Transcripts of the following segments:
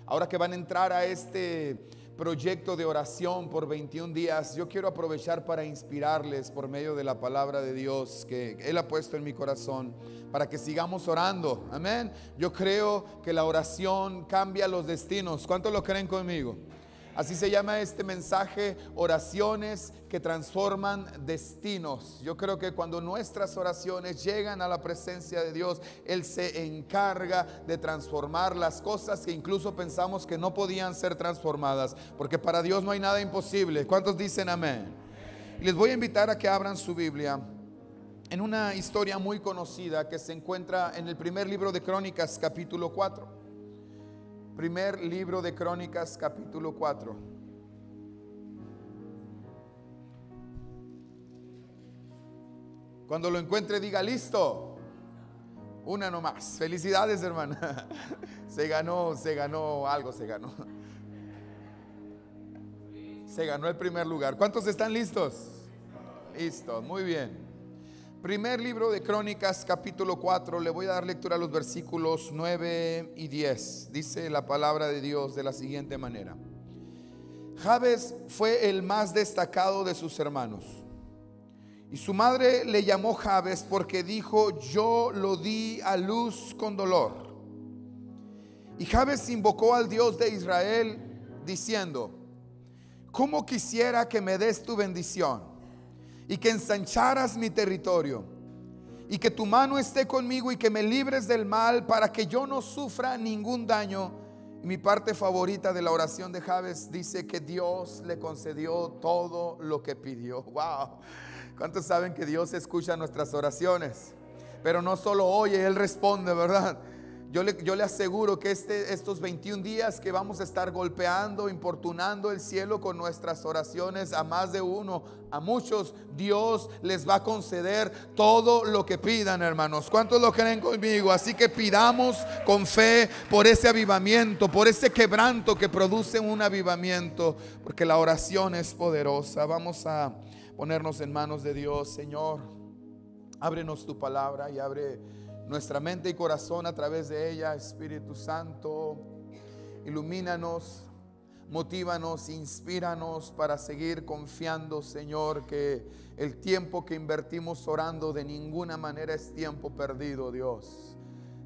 Ahora que van a entrar a este proyecto de oración por 21 días, yo quiero aprovechar para inspirarles por medio de la palabra de Dios que Él ha puesto en mi corazón, para que sigamos orando. Amén. Yo creo que la oración cambia los destinos. ¿Cuántos lo creen conmigo? Así se llama este mensaje: oraciones que transforman destinos. Yo creo que cuando nuestras oraciones llegan a la presencia de Dios, Él se encarga de transformar las cosas que incluso pensamos que no podían ser transformadas, porque para Dios no hay nada imposible. ¿Cuántos dicen amén? Y les voy a invitar a que abran su Biblia en una historia muy conocida que se encuentra en el primer libro de Crónicas, capítulo 4. Primer libro de Crónicas, capítulo 4. Cuando lo encuentre, diga listo. Una nomás. Felicidades, hermana. Se ganó algo, se ganó. Se ganó el primer lugar. ¿Cuántos están listos? Listos, muy bien. Primer libro de Crónicas, capítulo 4. Le voy a dar lectura a los versículos 9 y 10. Dice la palabra de Dios de la siguiente manera: Jabes fue el más destacado de sus hermanos, y su madre le llamó Jabes porque dijo: yo lo di a luz con dolor. Y Jabes invocó al Dios de Israel diciendo: cómo quisiera que me des tu bendición y que ensancharas mi territorio, y que tu mano esté conmigo y que me libres del mal, para que yo no sufra ningún daño. Y mi parte favorita de la oración de Jabes dice que Dios le concedió todo lo que pidió. Wow. ¿Cuántos saben que Dios escucha nuestras oraciones? Pero no solo oye, Él responde, ¿verdad? Yo le aseguro que estos 21 días que vamos a estar golpeando, importunando el cielo con nuestras oraciones, a más de uno, a muchos, Dios les va a conceder todo lo que pidan, hermanos. ¿Cuántos lo creen conmigo? Así que pidamos con fe por ese avivamiento, por ese quebranto que produce un avivamiento, porque la oración es poderosa. Vamos a ponernos en manos de Dios. Señor, ábrenos tu palabra y abre nuestra mente y corazón a través de ella. Espíritu Santo, ilumínanos, motívanos, inspíranos para seguir confiando, Señor, que el tiempo que invertimos orando de ninguna manera es tiempo perdido. Dios,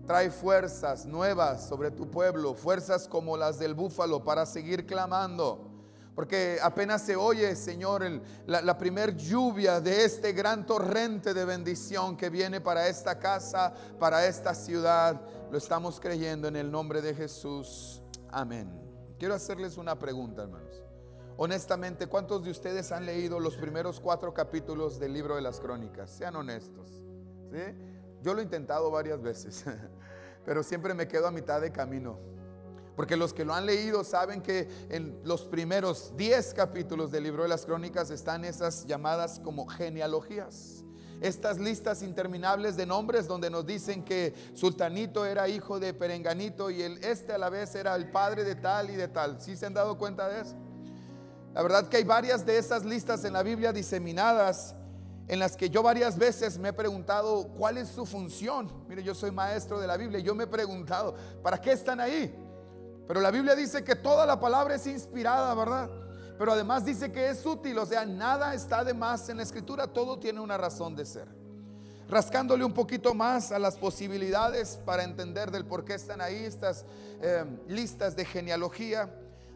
trae fuerzas nuevas sobre tu pueblo, fuerzas como las del búfalo para seguir clamando. Porque apenas se oye, Señor, la primer lluvia de este gran torrente de bendición que viene para esta casa, para esta ciudad. Lo estamos creyendo en el nombre de Jesús. Amén. Quiero hacerles una pregunta, hermanos. Honestamente, ¿cuántos de ustedes han leído los primeros 4 capítulos del libro de las Crónicas? Sean honestos, ¿sí? Yo lo he intentado varias veces, pero siempre me quedo a mitad de camino. Porque los que lo han leído saben que en los primeros 10 capítulos del libro de las Crónicas están esas llamadas como genealogías. Estas listas interminables de nombres donde nos dicen que Sultanito era hijo de Perenganito y a la vez era el padre de tal y de tal. ¿Sí se han dado cuenta de eso? La verdad que hay varias de esas listas en la Biblia diseminadas, en las que yo varias veces me he preguntado cuál es su función. Mire, yo soy maestro de la Biblia y yo me he preguntado, ¿para qué están ahí? Pero la Biblia dice que toda la palabra es inspirada, ¿verdad? Pero además dice que es útil, o sea, nada está de más en la Escritura, todo tiene una razón de ser. Rascándole un poquito más a las posibilidades para entender del por qué están ahí estas listas de genealogía,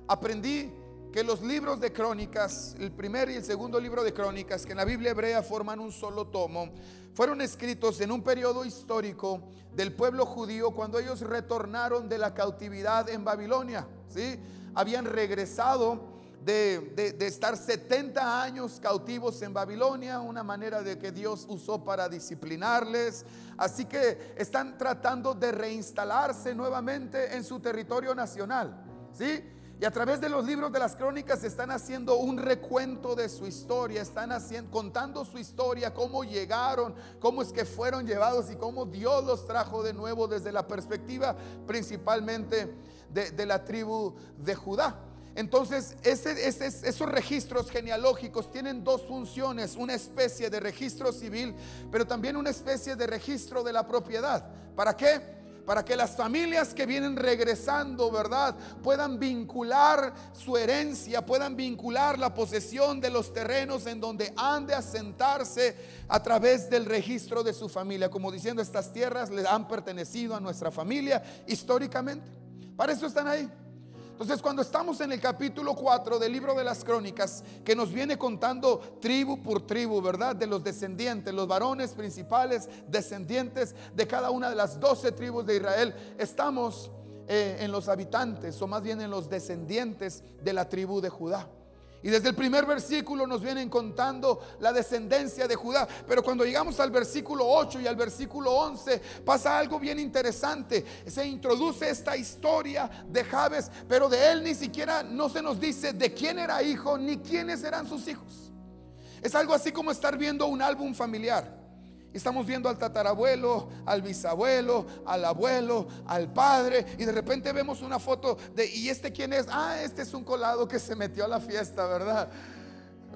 aprendí que los libros de Crónicas, el primer y el segundo libro de Crónicas, que en la Biblia hebrea forman un solo tomo, fueron escritos en un periodo histórico del pueblo judío cuando ellos retornaron de la cautividad en Babilonia, ¿sí? Habían regresado de estar 70 años cautivos en Babilonia, una manera de que Dios usó para disciplinarles. Así que están tratando de reinstalarse nuevamente en su territorio nacional, ¿sí? Y a través de los libros de las Crónicas están haciendo un recuento de su historia, están contando su historia, cómo llegaron, cómo es que fueron llevados y cómo Dios los trajo de nuevo desde la perspectiva principalmente de la tribu de Judá. Entonces esos registros genealógicos tienen dos funciones: una especie de registro civil, pero también una especie de registro de la propiedad. ¿Para qué? para que las familias que vienen regresando, ¿verdad?, puedan vincular su herencia, puedan vincular la posesión de los terrenos en donde han de asentarse a través del registro de su familia, como diciendo, estas tierras le han pertenecido a nuestra familia históricamente. Para eso están ahí. Entonces, cuando estamos en el capítulo 4 del libro de las Crónicas, que nos viene contando tribu por tribu, ¿verdad?, de los descendientes, los varones principales descendientes de cada una de las 12 tribus de Israel, estamos en los habitantes, o más bien en los descendientes de la tribu de Judá. Y desde el primer versículo nos vienen contando la descendencia de Judá. Pero cuando llegamos al versículo 8 y al versículo 11, pasa algo bien interesante. Se introduce esta historia de Jabes, pero de él ni siquiera no se nos dice de quién era hijo ni quiénes eran sus hijos. Es algo así como estar viendo un álbum familiar. Estamos viendo al tatarabuelo, al bisabuelo, al abuelo, al padre, y de repente vemos una foto de, ¿y este quién es? Ah, este es un colado que se metió a la fiesta, ¿verdad?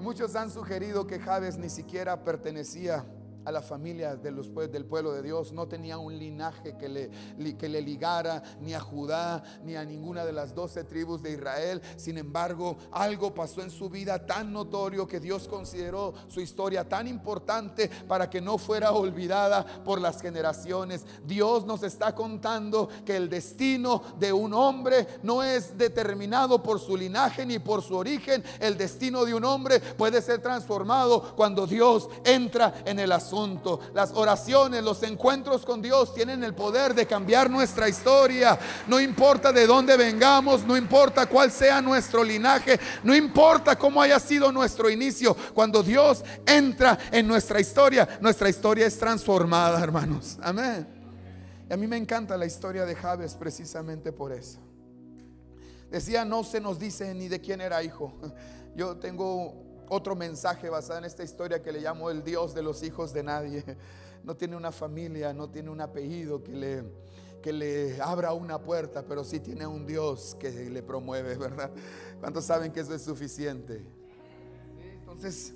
Muchos han sugerido que Jabes ni siquiera pertenecía a la familia del pueblo de Dios. No tenía un linaje que le ligara ni a Judá ni a ninguna de las 12 tribus de Israel. Sin embargo, algo pasó en su vida tan notorio que Dios consideró su historia tan importante para que no fuera olvidada por las generaciones. Dios nos está contando que el destino de un hombre no es determinado por su linaje ni por su origen. El destino de un hombre puede ser transformado cuando Dios entra en el asunto. Las oraciones, los encuentros con Dios tienen el poder de cambiar nuestra historia. No importa de dónde vengamos, no importa cuál sea nuestro linaje, no importa cómo haya sido nuestro inicio. Cuando Dios entra en nuestra historia es transformada, hermanos. Amén. Y a mí me encanta la historia de Jabes precisamente por eso. Decía, no se nos dice ni de quién era hijo. Yo tengo otro mensaje basado en esta historia que le llamo el Dios de los hijos de nadie. No tiene una familia, no tiene un apellido que le abra una puerta, pero sí tiene un Dios que le promueve, ¿verdad? ¿Cuántos saben que eso es suficiente? Entonces,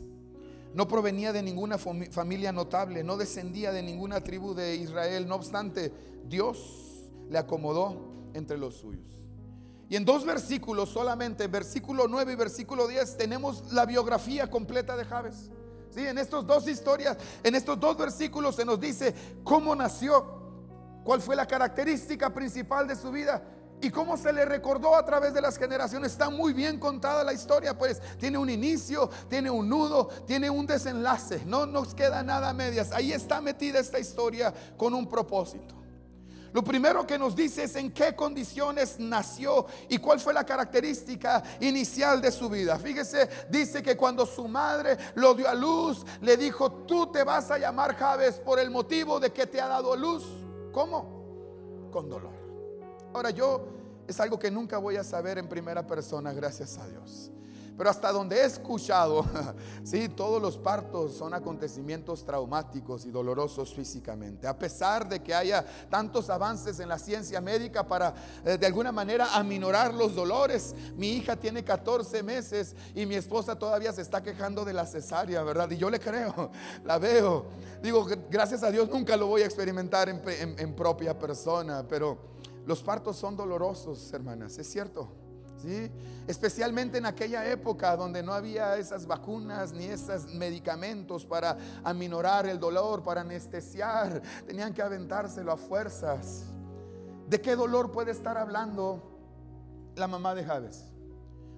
no provenía de ninguna familia notable, no descendía de ninguna tribu de Israel. No obstante, Dios le acomodó entre los suyos. Y en 2 versículos solamente, versículo 9 y versículo 10, tenemos la biografía completa de Jabes. Sí, en estas 2 historias, en estos 2 versículos se nos dice cómo nació, cuál fue la característica principal de su vida y cómo se le recordó a través de las generaciones. Está muy bien contada la historia, pues tiene un inicio, tiene un nudo, tiene un desenlace. No nos queda nada a medias. Ahí está metida esta historia con un propósito. Lo primero que nos dice es en qué condiciones nació y cuál fue la característica inicial de su vida. Fíjese, dice que cuando su madre lo dio a luz, le dijo, tú te vas a llamar Jabes por el motivo de que te ha dado a luz. ¿Cómo? Con dolor. Ahora es algo que nunca voy a saber en primera persona, gracias a Dios. Pero hasta donde he escuchado, sí, todos los partos son acontecimientos traumáticos y dolorosos físicamente. A pesar de que haya tantos avances en la ciencia médica para de alguna manera aminorar los dolores. Mi hija tiene 14 meses y mi esposa todavía se está quejando de la cesárea, ¿verdad? Y yo le creo, la veo. Digo, gracias a Dios nunca lo voy a experimentar en propia persona, pero los partos son dolorosos, hermanas, es cierto. ¿Sí? Especialmente en aquella época donde no había esas vacunas ni esos medicamentos para aminorar el dolor, para anestesiar, tenían que aventárselo a fuerzas. ¿De qué dolor puede estar hablando la mamá de Jabes?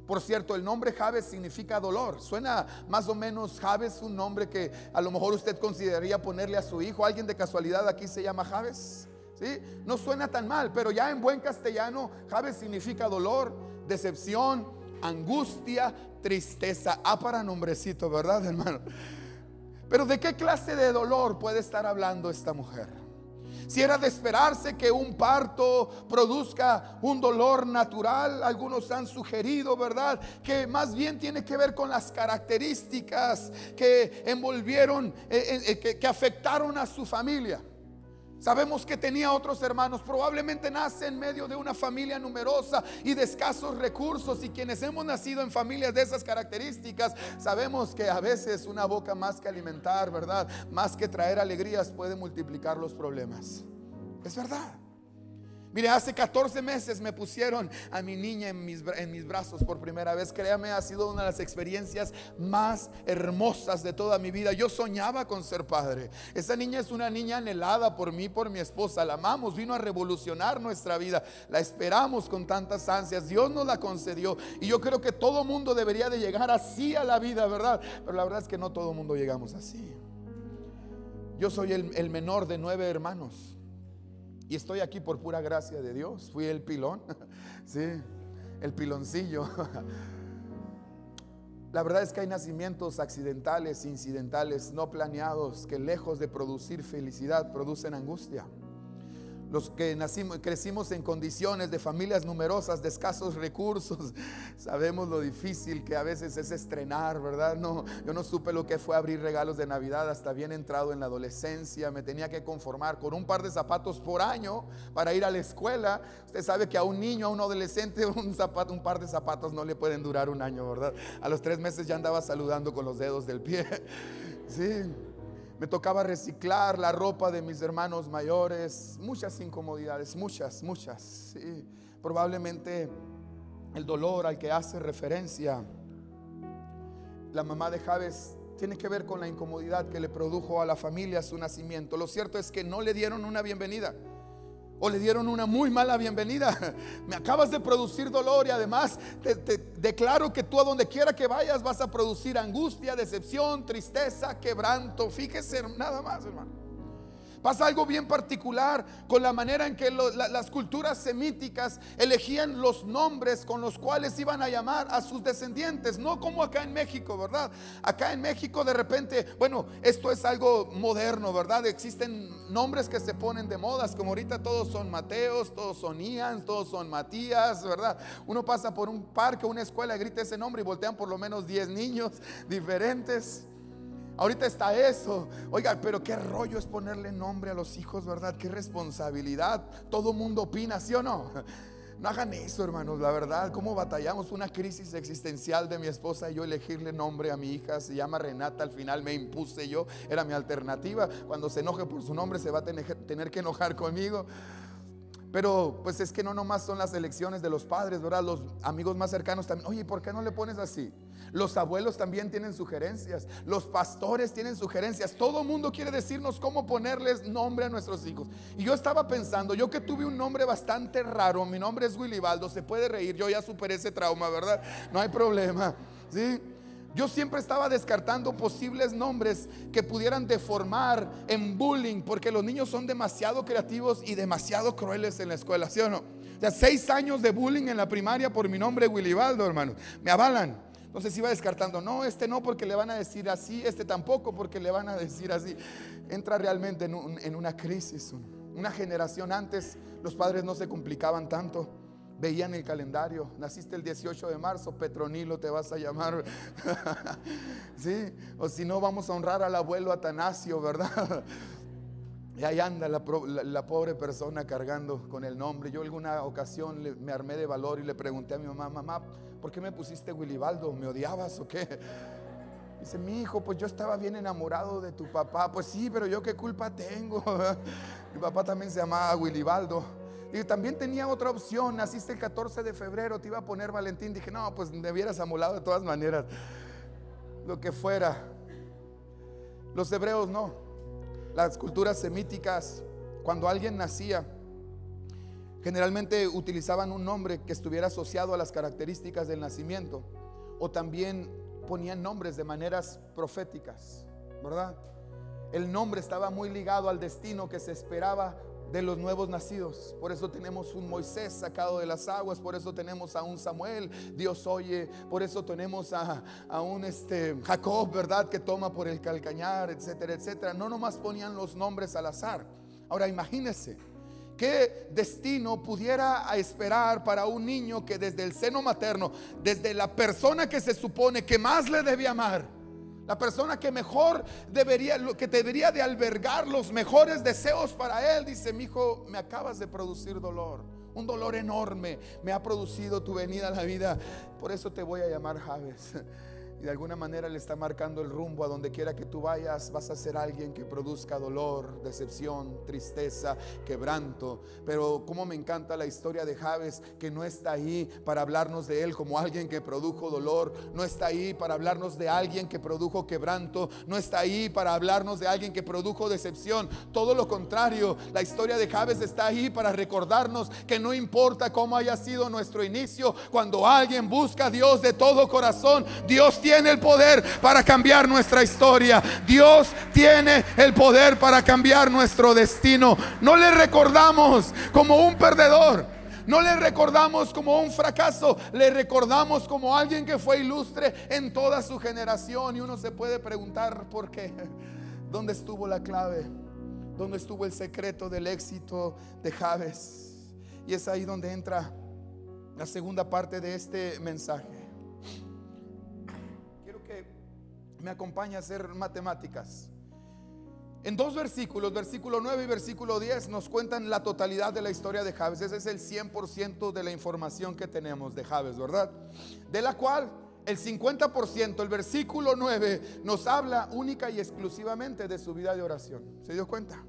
Por cierto, el nombre Jabes significa dolor. Suena más o menos Jabes, un nombre que a lo mejor usted consideraría ponerle a su hijo. ¿Alguien de casualidad aquí se llama Jabes? ¿Sí? No suena tan mal, pero ya en buen castellano Jabes significa dolor, decepción, angustia, tristeza. Para nombrecito, ¿verdad, hermano? Pero ¿de qué clase de dolor puede estar hablando esta mujer? Si era de esperarse que un parto produzca un dolor natural, algunos han sugerido, ¿verdad?, que más bien tiene que ver con las características que envolvieron, que afectaron a su familia. Sabemos que tenía otros hermanos, probablemente nace en medio de una familia numerosa y de escasos recursos, y quienes hemos nacido en familias de esas características sabemos que a veces una boca más que alimentar, ¿verdad?, más que traer alegrías, puede multiplicar los problemas. Es verdad. Mire, hace 14 meses me pusieron a mi niña en mis brazos por primera vez. Créame, ha sido una de las experiencias más hermosas de toda mi vida. Yo soñaba con ser padre. Esa niña es una niña anhelada por mí, por mi esposa. La amamos, vino a revolucionar nuestra vida. La esperamos con tantas ansias. Dios nos la concedió. Y yo creo que todo mundo debería de llegar así a la vida, ¿verdad? Pero la verdad es que no todo mundo llegamos así. Yo soy el menor de 9 hermanos. Y estoy aquí por pura gracia de Dios. Fui el pilón, sí, el piloncillo. La verdad es que hay nacimientos accidentales, incidentales, no planeados, que lejos de producir felicidad, producen angustia. Los que crecimos en condiciones de familias numerosas, de escasos recursos, sabemos lo difícil que a veces es estrenar, ¿verdad? No, yo no supe lo que fue abrir regalos de Navidad hasta bien entrado en la adolescencia. Me tenía que conformar con un par de zapatos por año para ir a la escuela. Usted sabe que a un niño, a un adolescente, un par de zapatos no le pueden durar un año, ¿verdad? A los 3 meses ya andaba saludando con los dedos del pie. Sí. Me tocaba reciclar la ropa de mis hermanos mayores. Muchas incomodidades, muchas. Sí. Probablemente el dolor al que hace referencia la mamá de Jabes tiene que ver con la incomodidad que le produjo a la familia su nacimiento. Lo cierto es que no le dieron una bienvenida, o le dieron una muy mala bienvenida. Me acabas de producir dolor y además te declaro que tú a donde quiera que vayas vas a producir angustia, decepción, tristeza, quebranto. Fíjese nada más, hermano. Pasa algo bien particular con la manera en que las culturas semíticas elegían los nombres con los cuales iban a llamar a sus descendientes. No como acá en México, ¿verdad? Acá en México de repente, bueno, esto es algo moderno, ¿verdad? Existen nombres que se ponen de modas, como ahorita todos son Mateos, todos son Ian, todos son Matías, ¿verdad? Uno pasa por un parque, una escuela, grita ese nombre y voltean por lo menos 10 niños diferentes. Ahorita está eso. Oiga, pero qué rollo es ponerle nombre a los hijos, ¿verdad? Qué responsabilidad. Todo mundo opina, ¿sí o no? No hagan eso, hermanos. La verdad, cómo batallamos. Fue una crisis existencial de mi esposa y yo elegirle nombre a mi hija. Se llama Renata. Al final me impuse yo. Era mi alternativa. Cuando se enoje por su nombre se va a tener que enojar conmigo. Pero pues es que no nomás son las elecciones de los padres, ¿verdad? Los amigos más cercanos también. Oye, ¿por qué no le pones así? Los abuelos también tienen sugerencias. Los pastores tienen sugerencias. Todo mundo quiere decirnos cómo ponerles nombre a nuestros hijos. Y yo estaba pensando, yo que tuve un nombre bastante raro. Mi nombre es Wilibaldo. Se puede reír, yo ya superé ese trauma, ¿verdad? No hay problema, ¿sí? Yo siempre estaba descartando posibles nombres que pudieran deformar en bullying, porque los niños son demasiado creativos y demasiado crueles en la escuela, ¿sí o no? O sea, 6 años de bullying en la primaria por mi nombre Wilibaldo, hermano. Me avalan. Entonces iba descartando, no, este no porque le van a decir así, este tampoco porque le van a decir así. Entra realmente en una crisis. Una generación antes los padres no se complicaban tanto. Veían el calendario, naciste el 18 de marzo, Petronilo te vas a llamar. Sí, o si no, vamos a honrar al abuelo Atanasio, ¿verdad? Y ahí anda la pobre persona cargando con el nombre. Yo alguna ocasión me armé de valor y le pregunté a mi mamá, mamá, ¿por qué me pusiste Wilibaldo? ¿Me odiabas o qué? Dice, mi hijo, pues yo estaba bien enamorado de tu papá. Pues sí, pero yo qué culpa tengo. Mi papá también se llamaba Wilibaldo. Y también tenía otra opción, naciste el 14 de febrero, te iba a poner Valentín. Dije, no, pues me hubieras amolado de todas maneras, lo que fuera. Los hebreos no. Las culturas semíticas, cuando alguien nacía, generalmente utilizaban un nombre que estuviera asociado a las características del nacimiento, o también ponían nombres de maneras proféticas, ¿verdad? El nombre estaba muy ligado al destino que se esperaba de los nuevos nacidos. Por eso tenemos un Moisés sacado de las aguas, por eso tenemos a un Samuel, Dios oye, por eso tenemos a un Jacob, ¿verdad? Que toma por el calcañar, etcétera, etcétera. No nomás ponían los nombres al azar. Ahora imagínense qué destino pudiera esperar para un niño que desde el seno materno, desde la persona que se supone que más le debe amar, la persona que mejor que debería de albergar los mejores deseos para él, dice, mi hijo, me acabas de producir dolor, un dolor enorme me ha producido tu venida a la vida, por eso te voy a llamar Jabes. de alguna manera le está marcando el rumbo. A donde quiera que tú vayas, vas a ser alguien que produzca dolor, decepción, tristeza, quebranto. Pero como me encanta la historia de Jabes, que no está ahí para hablarnos de él como alguien que produjo dolor, no está ahí para hablarnos de alguien que produjo quebranto, no está ahí para hablarnos de alguien que produjo decepción. Todo lo contrario, la historia de Jabes está ahí para recordarnos que no importa cómo haya sido nuestro inicio, cuando alguien busca a Dios de todo corazón, Dios tiene el poder para cambiar nuestra historia. Dios tiene el poder para cambiar nuestro destino. No le recordamos como un perdedor, no le recordamos como un fracaso, le recordamos como alguien que fue ilustre en toda su generación. Y uno se puede preguntar por qué. ¿Dónde estuvo la clave? ¿Dónde estuvo el secreto del éxito de Jabes? Y es ahí donde entra la segunda parte de este mensaje. Me acompaña a hacer matemáticas. En dos versículos, versículo 9 y versículo 10, nos cuentan la totalidad de la historia de Jabes. Ese es el 100% de la información que tenemos de Jabes, ¿verdad? De la cual el 50%, el versículo 9, nos habla única y exclusivamente de su vida de oración. ¿Se dio cuenta?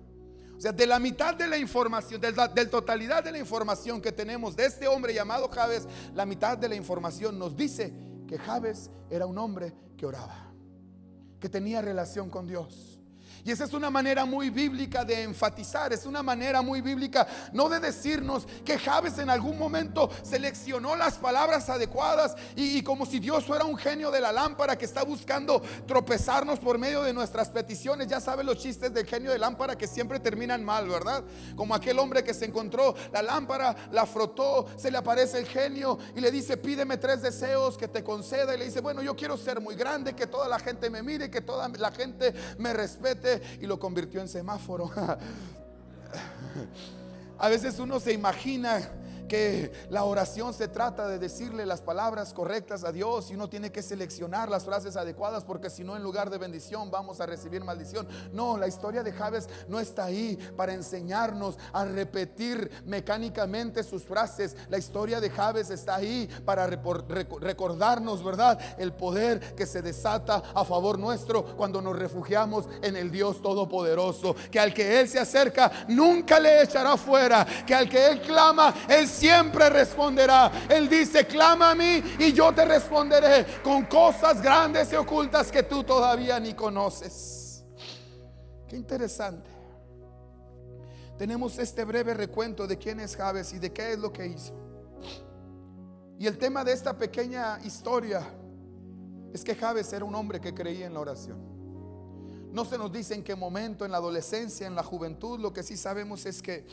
O sea, de la mitad de la información, del totalidad de la información que tenemos de este hombre llamado Jabes, la mitad de la información nos dice que Jabes era un hombre que oraba, que tenía relación con Dios. Y esa es una manera muy bíblica de enfatizar, es una manera muy bíblica no de decirnos que Jabes en algún momento seleccionó las palabras adecuadas y como si Dios fuera un genio de la lámpara que está buscando tropezarnos por medio de nuestras peticiones. Ya saben los chistes del genio de lámpara que siempre terminan mal, ¿verdad? Como aquel hombre que se encontró la lámpara, la frotó, se le aparece el genio y le dice: pídeme 3 deseos que te conceda. Y le dice: bueno, yo quiero ser muy grande, que toda la gente me mire, que toda la gente me respete. Y lo convirtió en semáforo. A veces uno se imagina que la oración se trata de decirle las palabras correctas a Dios y uno tiene que seleccionar las frases adecuadas, porque si no, en lugar de bendición vamos a recibir maldición. No, la historia de Jabes no está ahí para enseñarnos a repetir mecánicamente sus frases. La historia de Jabes está ahí para recordarnos, ¿verdad?, el poder que se desata a favor nuestro cuando nos refugiamos en el Dios Todopoderoso, que al que Él se acerca nunca le echará fuera, que al que Él clama, Él siempre responderá. Él dice: clama a mí y yo te responderé con cosas grandes y ocultas que tú todavía ni conoces. Qué interesante. Tenemos este breve recuento de quién es Jabes y de qué es lo que hizo. Y el tema de esta pequeña historia es que Jabes era un hombre que creía en la oración. No se nos dice en qué momento, en la adolescencia, en la juventud. Lo que sí sabemos es que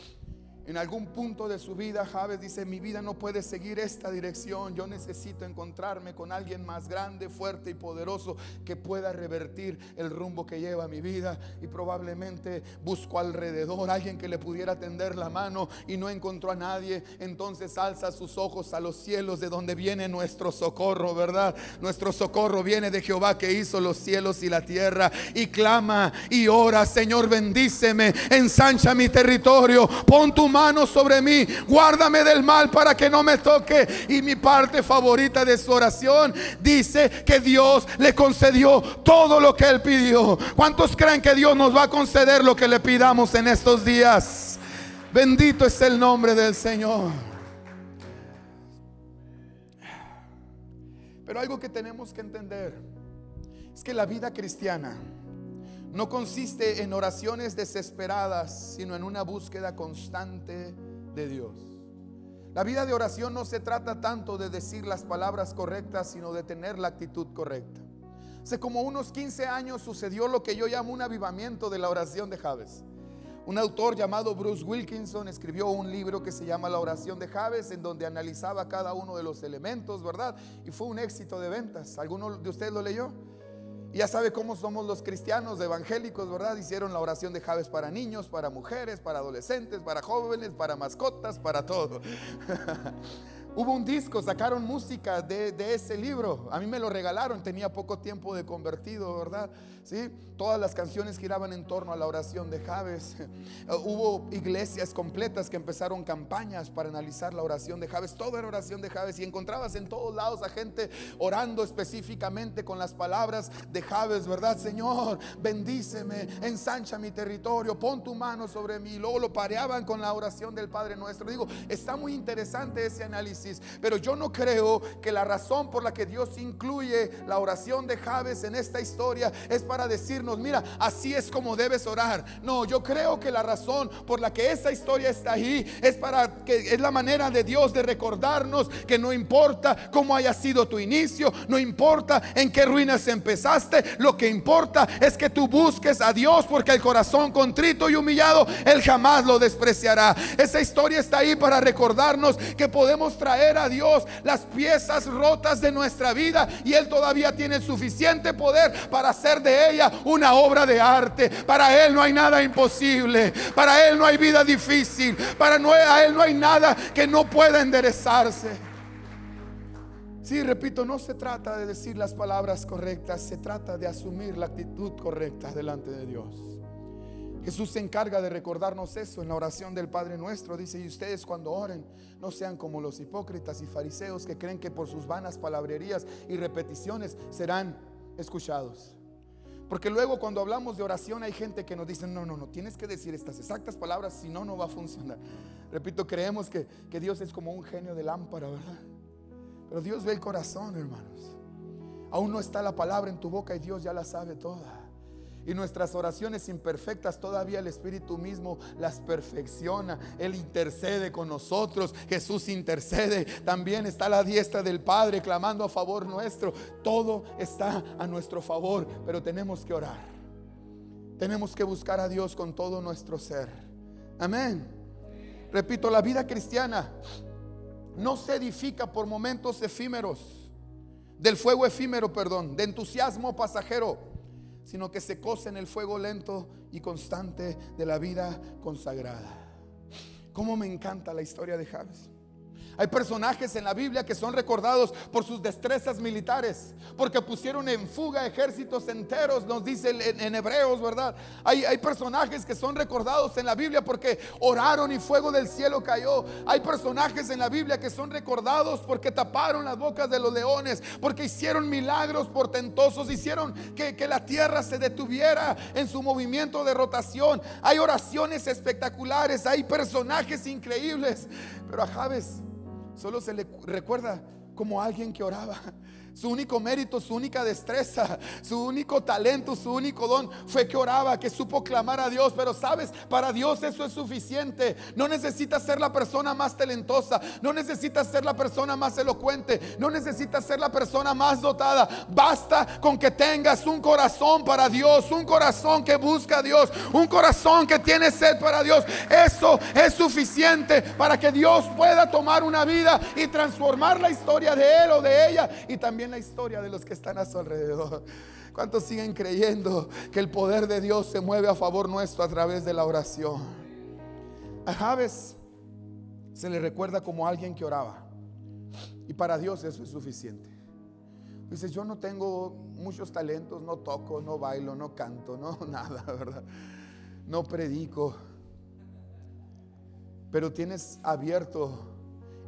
en algún punto de su vida, Jabes dice: mi vida no puede seguir esta dirección, yo necesito encontrarme con alguien más grande, fuerte y poderoso que pueda revertir el rumbo que lleva mi vida. Y probablemente buscó alrededor alguien que le pudiera tender la mano y no encontró a nadie. Entonces alza sus ojos a los cielos, de donde viene nuestro socorro, ¿verdad? Nuestro socorro viene de Jehová, que hizo los cielos y la tierra, y clama y ora: Señor, bendíceme, ensancha mi territorio, pon tu mano sobre mí, guárdame del mal para que no me toque. Y mi parte favorita de su oración dice que Dios le concedió todo lo que él pidió. ¿Cuántos creen que Dios nos va a conceder lo que le pidamos en estos días? Bendito es el nombre del Señor. Pero algo que tenemos que entender es que la vida cristiana no consiste en oraciones desesperadas, sino en una búsqueda constante de Dios. La vida de oración no se trata tanto de decir las palabras correctas, sino de tener la actitud correcta. Hace como unos 15 años sucedió lo que yo llamo un avivamiento de la oración de Jabes. Un autor llamado Bruce Wilkinson escribió un libro que se llama La oración de Jabes, en donde analizaba cada uno de los elementos, ¿verdad? Y fue un éxito de ventas. ¿Alguno de ustedes lo leyó? Y ya sabe cómo somos los cristianos evangélicos, ¿verdad? Hicieron la oración de Jabes para niños, para mujeres, para adolescentes, para jóvenes, para mascotas, para todo. Hubo un disco, sacaron música de ese libro. A mí me lo regalaron, tenía poco tiempo de convertido, ¿verdad? ¿Sí? Todas las canciones giraban en torno a la oración de Jabes. Hubo iglesias completas que empezaron campañas para analizar la oración de Jabes. Todo era oración de Jabes, y encontrabas en todos lados a gente orando específicamente con las palabras de Jabes, ¿verdad? Señor, bendíceme, ensancha mi territorio, pon tu mano sobre mí. Luego lo pareaban con la oración del Padre Nuestro. Digo, está muy interesante ese análisis, pero yo no creo que la razón por la que Dios incluye la oración de Jabes en esta historia es para decirnos, mira, así es como debes orar. No, yo creo que la razón por la que esa historia está ahí es para que es la manera de Dios de recordarnos que no importa cómo haya sido tu inicio, no importa en qué ruinas empezaste, lo que importa es que tú busques a Dios, porque el corazón contrito y humillado Él jamás lo despreciará. Esa historia está ahí para recordarnos que podemos traer a Dios las piezas rotas de nuestra vida, y Él todavía tiene suficiente poder para hacer de ella una obra de arte. Para Él no hay nada imposible, para Él no hay vida difícil, a Él no hay nada que no pueda enderezarse. Sí, repito, no se trata de decir las palabras correctas, se trata de asumir la actitud correcta delante de Dios. Jesús se encarga de recordarnos eso en la oración del Padre Nuestro. Dice: y ustedes cuando oren, no sean como los hipócritas y fariseos, que creen que por sus vanas palabrerías y repeticiones serán escuchados. Porque luego cuando hablamos de oración hay gente que nos dice: no, tienes que decir estas exactas palabras, si no, no va a funcionar. Repito, creemos que Dios es como un genio de lámpara, ¿verdad? Pero Dios ve el corazón, hermanos. Aún no está la palabra en tu boca y Dios ya la sabe toda. Y nuestras oraciones imperfectas todavía el Espíritu mismo las perfecciona. Él intercede con nosotros. Jesús intercede. También está a la diestra del Padre clamando a favor nuestro. Todo está a nuestro favor, pero tenemos que orar. Tenemos que buscar a Dios con todo nuestro ser. Amén. Repito, la vida cristiana no se edifica por momentos efímeros, del fuego efímero, de entusiasmo pasajero, sino que se cose en el fuego lento y constante de la vida consagrada. Cómo me encanta la historia de Jabes. Hay personajes en la Biblia que son recordados por sus destrezas militares, porque pusieron en fuga ejércitos enteros, nos dice en Hebreos, ¿verdad? Hay personajes que son recordados en la Biblia porque oraron y fuego del cielo cayó. Hay personajes en la Biblia que son recordados porque taparon las bocas de los leones, porque hicieron milagros portentosos, hicieron que la tierra se detuviera en su movimiento de rotación. Hay oraciones espectaculares, hay personajes increíbles, pero a Jabes solo se le recuerda como alguien que oraba. Su único mérito, su única destreza, su único talento, su único don fue que oraba, que supo clamar a Dios. Pero sabes, para Dios eso es suficiente. No necesitas ser la persona más talentosa, no necesitas ser la persona más elocuente, no necesitas ser la persona más dotada. Basta con que tengas un corazón para Dios, un corazón que busca a Dios, un corazón que tiene sed para Dios. Eso es suficiente para que Dios pueda tomar una vida y transformar la historia de él o de ella, y también la historia de los que están a su alrededor. ¿Cuántos siguen creyendo que el poder de Dios se mueve a favor nuestro a través de la oración? A Jabes se le recuerda como alguien que oraba, y para Dios eso es suficiente. Dice: yo no tengo muchos talentos, no toco, no bailo, no canto, no nada, ¿verdad? No predico, pero tienes abierto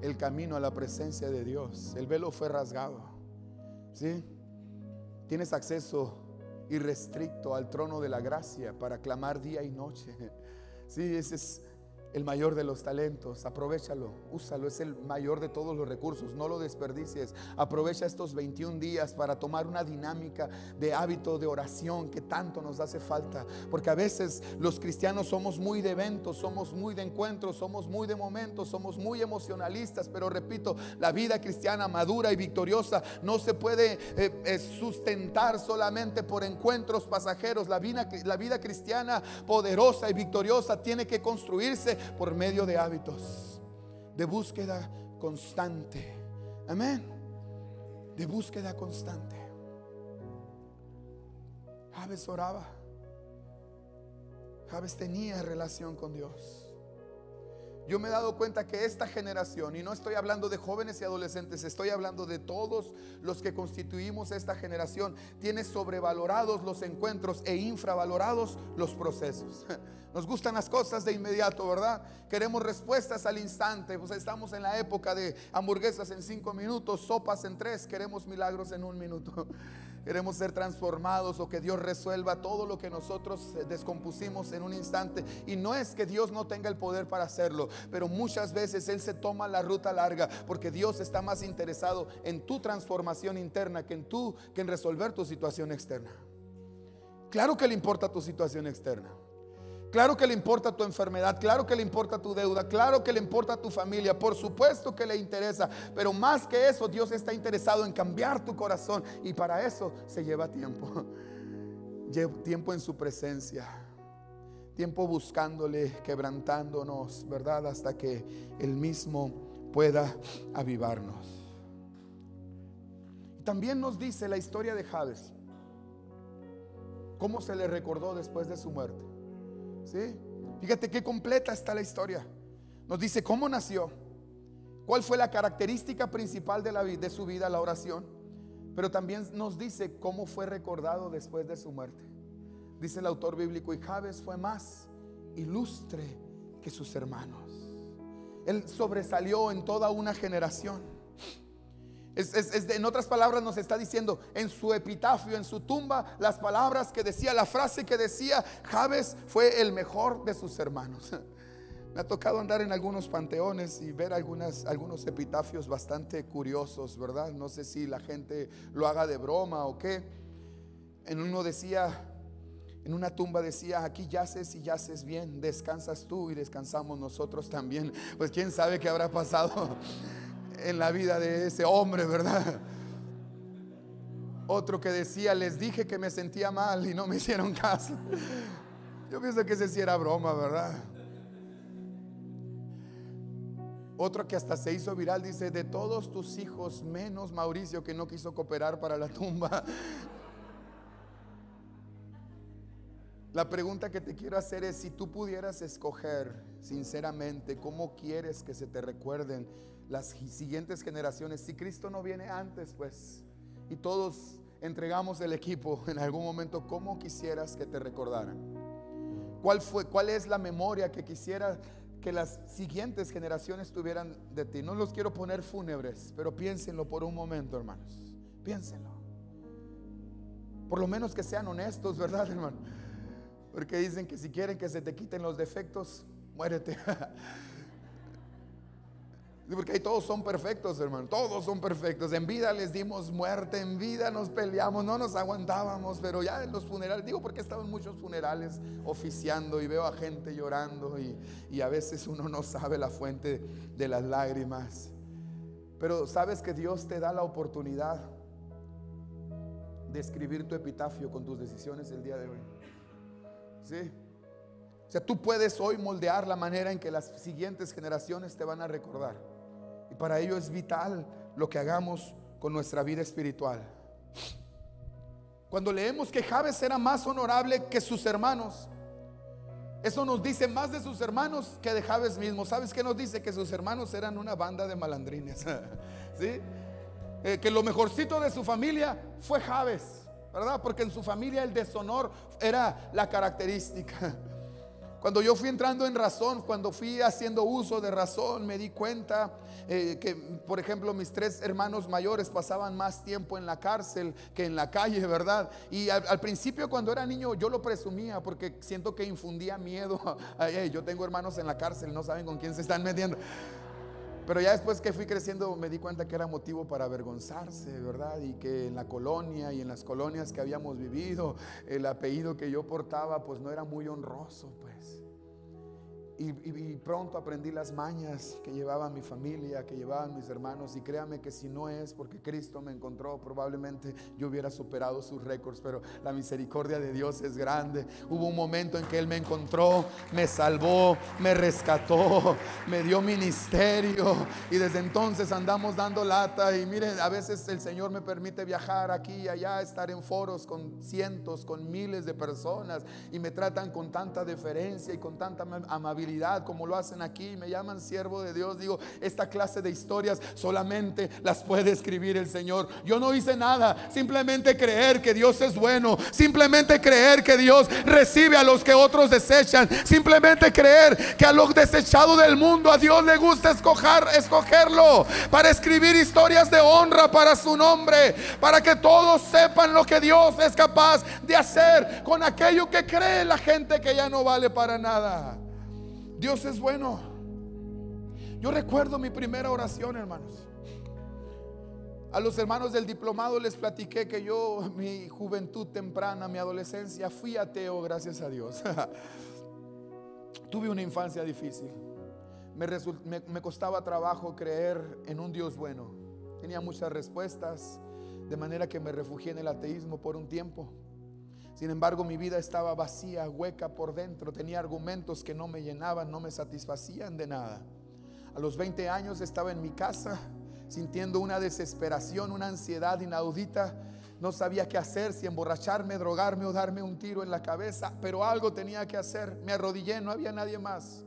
el camino a la presencia de Dios. El velo fue rasgado. ¿Sí? Tienes acceso irrestricto al trono de la gracia para clamar día y noche. Sí, ese es el mayor de los talentos. Aprovechalo, úsalo, es el mayor de todos los recursos. No lo desperdicies. Aprovecha estos 21 días para tomar una dinámica de hábito de oración que tanto nos hace falta, porque a veces los cristianos somos muy de eventos, somos muy de encuentros, somos muy de momentos, somos muy emocionalistas. Pero repito, la vida cristiana madura y victoriosa no se puede sustentar solamente por encuentros pasajeros. La vida cristiana poderosa y victoriosa tiene que construirse por medio de hábitos de búsqueda constante. Amén. De búsqueda constante. Jabes oraba. Jabes tenía relación con Dios. Yo me he dado cuenta que esta generación, y no estoy hablando de jóvenes y adolescentes, estoy hablando de todos los que constituimos esta generación, tiene sobrevalorados los encuentros e infravalorados los procesos. Nos gustan las cosas de inmediato, ¿verdad? Queremos respuestas al instante. Pues estamos en la época de hamburguesas en 5 minutos, sopas en 3. Queremos milagros en 1 minuto. Queremos ser transformados, o que Dios resuelva todo lo que nosotros descompusimos en un instante. Y no es que Dios no tenga el poder para hacerlo, pero muchas veces Él se toma la ruta larga, porque Dios está más interesado en tu transformación interna que en resolver tu situación externa. Claro que le importa tu situación externa. Claro que le importa tu enfermedad, claro que le importa tu deuda, claro que le importa tu familia, por supuesto que le interesa, pero más que eso, Dios está interesado en cambiar tu corazón, y para eso se lleva tiempo. Tiempo en su presencia, tiempo buscándole, quebrantándonos, ¿verdad? Hasta que Él mismo pueda avivarnos. También nos dice la historia de Jabes, cómo se le recordó después de su muerte. ¿Sí? Fíjate qué completa está la historia. Nos dice cómo nació, cuál fue la característica principal de su vida, la oración. Pero también nos dice cómo fue recordado después de su muerte. Dice el autor bíblico: y Jabes fue más ilustre que sus hermanos. Él sobresalió en toda una generación. En otras palabras nos está diciendo en su epitafio, en su tumba, las palabras que decía, la frase que decía: Jabes fue el mejor de sus hermanos. Me ha tocado andar en algunos panteones y ver algunos epitafios bastante curiosos, ¿verdad? No sé si la gente lo haga de broma o qué. En uno decía, en una tumba decía: aquí yaces y yaces bien, descansas tú y descansamos nosotros también. Pues quién sabe qué habrá pasado en la vida de ese hombre, ¿verdad? Otro que decía: les dije que me sentía mal y no me hicieron caso. Yo pienso que ese sí era broma, ¿verdad? Otro que hasta se hizo viral dice: de todos tus hijos menos Mauricio, que no quiso cooperar para la tumba. La pregunta que te quiero hacer es: si tú pudieras escoger sinceramente cómo quieres que se te recuerden las siguientes generaciones, si Cristo no viene antes, pues, y todos entregamos el equipo en algún momento, ¿cómo quisieras que te recordaran? ¿Cuál es la memoria que quisiera que las siguientes generaciones tuvieran de ti? No los quiero poner fúnebres, pero piénsenlo por un momento, hermanos. Piénsenlo. Por lo menos que sean honestos, ¿verdad, hermano? Porque dicen que si quieren que se te quiten los defectos, muérete. Porque ahí todos son perfectos, hermano. Todos son perfectos. En vida les dimos muerte, en vida nos peleamos, no nos aguantábamos. Pero ya en los funerales, digo porque he estado en muchos funerales oficiando y veo a gente llorando, y a veces uno no sabe la fuente de las lágrimas. Pero sabes que Dios te da la oportunidad de escribir tu epitafio con tus decisiones el día de hoy. ¿Sí? O sea, tú puedes hoy moldear la manera en que las siguientes generaciones te van a recordar. Y para ello es vital lo que hagamos con nuestra vida espiritual. Cuando leemos que Jabes era más honorable que sus hermanos, eso nos dice más de sus hermanos que de Jabes mismo. ¿Sabes qué nos dice? Que sus hermanos eran una banda de malandrines. ¿Sí? Que lo mejorcito de su familia fue Jabes, ¿verdad? Porque en su familia el deshonor era la característica. Cuando yo fui entrando en razón, cuando fui haciendo uso de razón, me di cuenta que, por ejemplo, mis 3 hermanos mayores pasaban más tiempo en la cárcel que en la calle, ¿verdad? Y al principio, cuando era niño, yo lo presumía porque siento que infundía miedo. Ay, yo tengo hermanos en la cárcel, no saben con quién se están metiendo. Pero ya después que fui creciendo me di cuenta que era motivo para avergonzarse, ¿verdad? Y que en la colonia y en las colonias que habíamos vivido, el apellido que yo portaba pues no era muy honroso, pues. Y pronto aprendí las mañas que llevaba mi familia, que llevaban mis hermanos. Y créame que si no es porque Cristo me encontró, probablemente yo hubiera superado sus récords. Pero la misericordia de Dios es grande. Hubo un momento en que Él me encontró, me salvó, me rescató, me dio ministerio. Y desde entonces andamos dando lata. Y miren, a veces el Señor me permite viajar aquí y allá, estar en foros con cientos, con miles de personas. Y me tratan con tanta deferencia y con tanta amabilidad, amabilidad como lo hacen aquí, me llaman siervo de Dios. Digo, esta clase de historias solamente las puede escribir el Señor. Yo no hice nada, simplemente creer que Dios es bueno, simplemente creer que Dios recibe a los que otros desechan, simplemente creer que a los desechados del mundo a Dios le gusta escogerlo para escribir historias de honra para su nombre, para que todos sepan lo que Dios es capaz de hacer con aquello que cree la gente que ya no vale para nada. Dios es bueno. Yo recuerdo mi primera oración, hermanos. A los hermanos del diplomado les platiqué que yo, mi juventud temprana, mi adolescencia, fui ateo, gracias a Dios. Tuve una infancia difícil. Me costaba trabajo creer en un Dios bueno. Tenía muchas respuestas, de manera que me refugié en el ateísmo por un tiempo. Sin embargo, mi vida estaba vacía, hueca por dentro. Tenía argumentos que no me llenaban, no me satisfacían de nada. A los 20 años estaba en mi casa, sintiendo una desesperación, una ansiedad inaudita. No sabía qué hacer, si emborracharme, drogarme o darme un tiro en la cabeza, pero algo tenía que hacer. Me arrodillé, no había nadie más.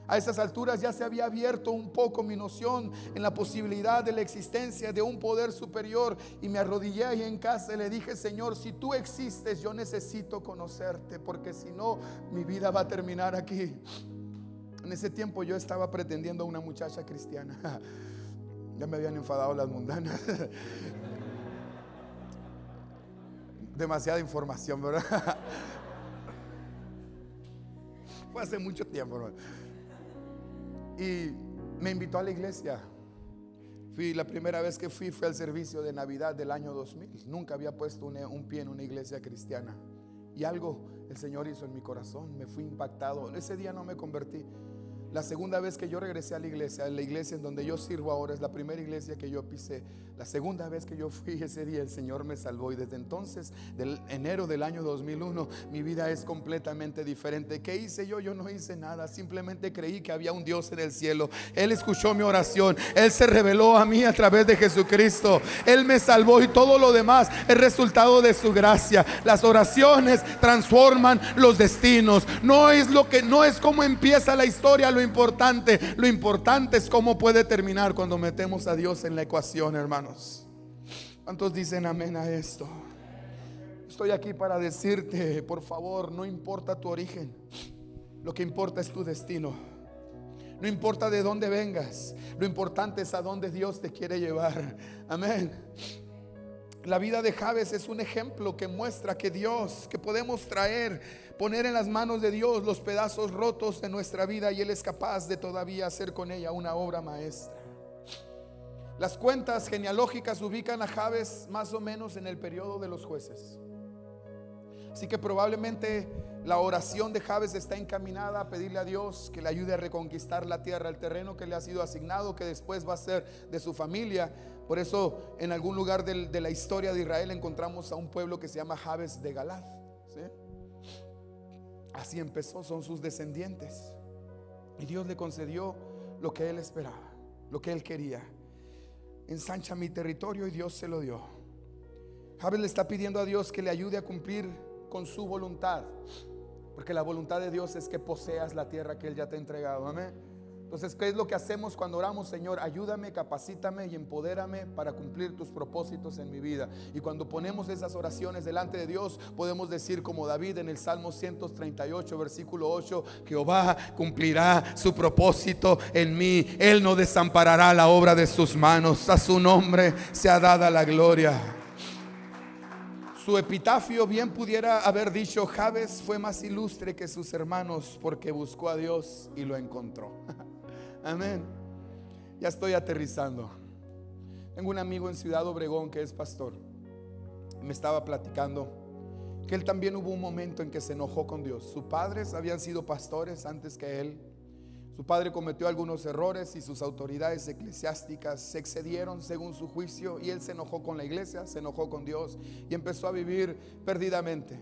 A esas alturas ya se había abierto un poco mi noción en la posibilidad de la existencia de un poder superior, y me arrodillé ahí en casa y le dije: Señor, si tú existes, yo necesito conocerte, porque si no, mi vida va a terminar aquí. En ese tiempo yo estaba pretendiendo a una muchacha cristiana. Ya me habían enfadado las mundanas. Demasiada información, ¿verdad? Fue hace mucho tiempo, ¿no? Y me invitó a la iglesia. La primera vez que fui al servicio de Navidad del año 2000. Nunca había puesto un pie en una iglesia cristiana. Y algo el Señor hizo en mi corazón. Me fui impactado. Ese día no me convertí. La segunda vez que yo regresé a la iglesia en donde yo sirvo ahora, es la primera iglesia que yo pisé. La segunda vez que yo fui, ese día el Señor me salvó, y desde entonces, del enero del año 2001, mi vida es completamente diferente. ¿Qué hice yo? Yo no hice nada, simplemente creí que había un Dios en el cielo. Él escuchó mi oración, Él se reveló a mí a través de Jesucristo. Él me salvó, y todo lo demás es resultado de su gracia. Las oraciones transforman los destinos. No es cómo empieza la historia lo importante es cómo puede terminar cuando metemos a Dios en la ecuación, hermanos. ¿Cuántos dicen amén a esto? Estoy aquí para decirte, por favor, no importa tu origen, lo que importa es tu destino. No importa de dónde vengas, lo importante es a dónde Dios te quiere llevar. Amén. La vida de Jabes es un ejemplo que muestra que podemos poner en las manos de Dios los pedazos rotos de nuestra vida, y Él es capaz de todavía hacer con ella una obra maestra. Las cuentas genealógicas ubican a Jabes más o menos en el periodo de los jueces. Así que probablemente la oración de Jabes está encaminada a pedirle a Dios que le ayude a reconquistar la tierra, el terreno que le ha sido asignado, que después va a ser de su familia. Por eso en algún lugar de la historia de Israel encontramos a un pueblo que se llama Jabes de Galad, ¿sí? Así empezó, son sus descendientes. Y Dios le concedió lo que él esperaba, lo que él quería. Ensancha mi territorio, y Dios se lo dio. Jabes le está pidiendo a Dios que le ayude a cumplir con su voluntad, porque la voluntad de Dios es que poseas la tierra que Él ya te ha entregado. Amén. Entonces, ¿qué es lo que hacemos cuando oramos? Señor, ayúdame, capacítame y empodérame para cumplir tus propósitos en mi vida. Y cuando ponemos esas oraciones delante de Dios, podemos decir como David en el Salmo 138 versículo 8: Jehová cumplirá su propósito en mí, Él no desamparará la obra de sus manos. A su nombre sea dada la gloria. Su epitafio bien pudiera haber dicho: Jabes fue más ilustre que sus hermanos porque buscó a Dios y lo encontró. Amén. Ya estoy aterrizando. Tengo un amigo en Ciudad Obregón que es pastor. Me estaba platicando que él también hubo un momento en que se enojó con Dios. Sus padres habían sido pastores antes que él. Su padre cometió algunos errores y sus autoridades eclesiásticas se excedieron según su juicio, y él se enojó con la iglesia, se enojó con Dios y empezó a vivir perdidamente.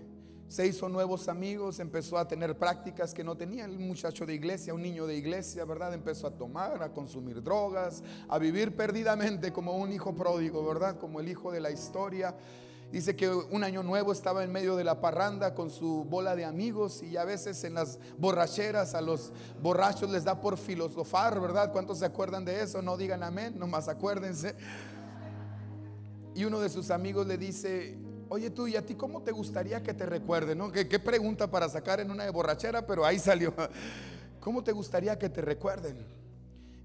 Se hizo nuevos amigos, empezó a tener prácticas que no tenía el muchacho de iglesia, un niño de iglesia, ¿verdad? Empezó a tomar, a consumir drogas, a vivir perdidamente como un hijo pródigo, ¿verdad? Como el hijo de la historia. Dice que un año nuevo estaba en medio de la parranda con su bola de amigos, y a veces en las borracheras a los borrachos les da por filosofar, ¿verdad? ¿Cuántos se acuerdan de eso? No digan amén, nomás acuérdense. Y uno de sus amigos le dice: oye tú, ¿y a ti cómo te gustaría que te recuerden? ¿No? ¿Qué pregunta para sacar en una de borrachera? Pero ahí salió. ¿Cómo te gustaría que te recuerden?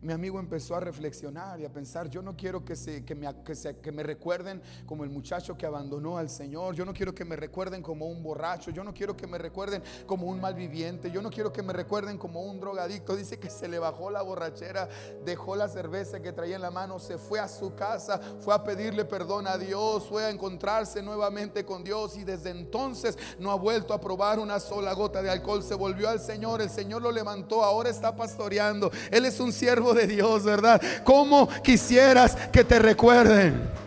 Mi amigo empezó a reflexionar y a pensar: yo no quiero que me recuerden como el muchacho que abandonó al Señor. Yo no quiero que me recuerden como un borracho. Yo no quiero que me recuerden como un malviviente. Yo no quiero que me recuerden como un drogadicto. Dice que se le bajó la borrachera, dejó la cerveza que traía en la mano, se fue a su casa, fue a pedirle perdón a Dios, fue a encontrarse nuevamente con Dios, y desde entonces no ha vuelto a probar una sola gota de alcohol. Se volvió al Señor, el Señor lo levantó, ahora está pastoreando. Él es un siervo de Dios, ¿verdad? ¿Cómo quisieras que te recuerden?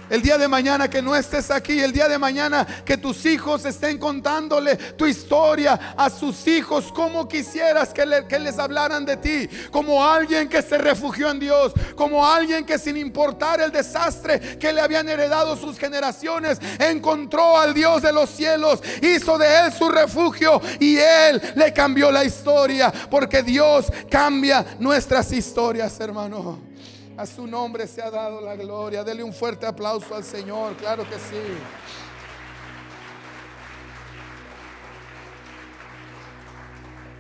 El día de mañana que no estés aquí, el día de mañana que tus hijos estén contándole tu historia a sus hijos, ¿cómo quisieras que les hablaran de ti? Como alguien que se refugió en Dios, como alguien que, sin importar el desastre que le habían heredado sus generaciones, encontró al Dios de los cielos, hizo de él su refugio, y él le cambió la historia, porque Dios cambia nuestras historias, hermano. A su nombre se ha dado la gloria. Dele un fuerte aplauso al Señor. Claro que sí.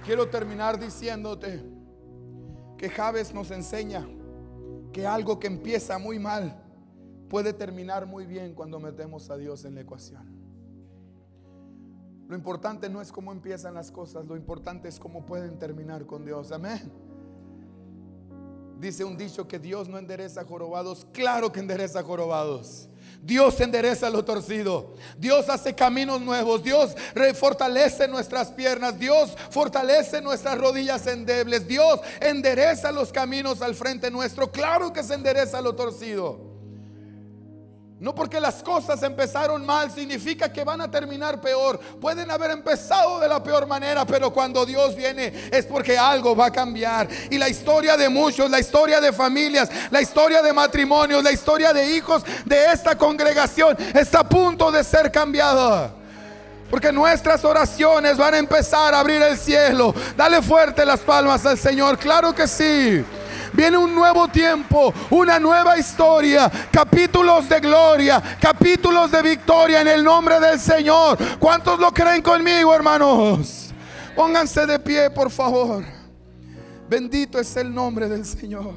Quiero terminar diciéndote que Jabes nos enseña que algo que empieza muy mal puede terminar muy bien cuando metemos a Dios en la ecuación. Lo importante no es cómo empiezan las cosas, lo importante es cómo pueden terminar con Dios. Amén. Dice un dicho que Dios no endereza jorobados. Claro que endereza jorobados. Dios endereza lo torcido. Dios hace caminos nuevos. Dios fortalece nuestras piernas. Dios fortalece nuestras rodillas endebles. Dios endereza los caminos al frente nuestro. Claro que se endereza lo torcido. No porque las cosas empezaron mal significa que van a terminar peor. Pueden haber empezado de la peor manera, pero cuando Dios viene es porque algo va a cambiar. Y la historia de muchos, la historia de familias, la historia de matrimonios, la historia de hijos de esta congregación está a punto de ser cambiada. Porque nuestras oraciones van a empezar a abrir el cielo. Dale fuerte las palmas al Señor. Claro que sí. Viene un nuevo tiempo, una nueva historia, capítulos de gloria, capítulos de victoria en el nombre del Señor. ¿Cuántos lo creen conmigo, hermanos? Pónganse de pie, por favor. Bendito es el nombre del Señor.